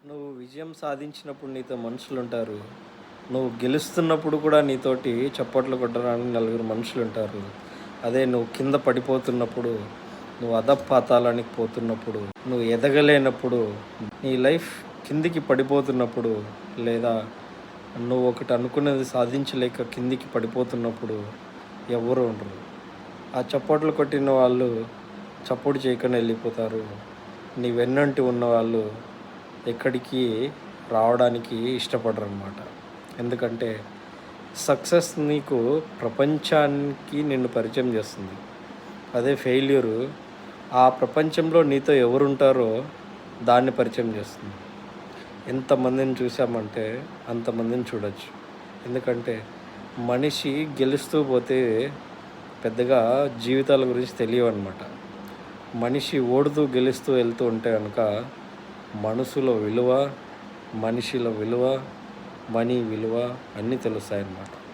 నువ్వు విజయం సాధించినప్పుడు నీతో మనుషులుంటారు. నువ్వు గెలుస్తున్నప్పుడు కూడా నీతోటి చప్పట్లు కొట్టడానికి నలుగురు మనుషులుంటారు. అదే నువ్వు కింద పడిపోతున్నప్పుడు, నువ్వు అధపాతాళానికి పోతున్నప్పుడు, నువ్వు ఎదగలేనప్పుడు, నీ లైఫ్ కిందికి పడిపోతున్నప్పుడు, లేదా నువ్వు ఒకటి అనుకున్నది సాధించలేక కిందికి పడిపోతున్నప్పుడు ఎవ్వరూ ఉండరు. ఆ చప్పట్లు కొట్టిన వాళ్ళు చప్పుడు చేయకుండా వెళ్ళిపోతారు. నీ వెన్నంటి ఉన్నవాళ్ళు ఎక్కడికి రావడానికి ఇష్టపడరనమాట. ఎందుకంటే సక్సెస్ నీకు ప్రపంచానికి నిన్ను పరిచయం చేస్తుంది. అదే ఫెయిల్యూరు ఆ ప్రపంచంలో నీతో ఎవరుంటారో దాన్ని పరిచయం చేస్తుంది. ఎంతమందిని చూసామంటే అంతమందిని చూడొచ్చు. ఎందుకంటే మనిషి గెలుస్తూ పోతే పెద్దగా జీవితాల గురించి తెలియవన్నమాట. మనిషి ఓడుతూ గెలుస్తూ వెళ్తూ ఉంటే కనుక మనసులో విలువ, మనిషిలో విలువ, మనీ విలువ అన్నీ తెలుస్తాయన్నమాట.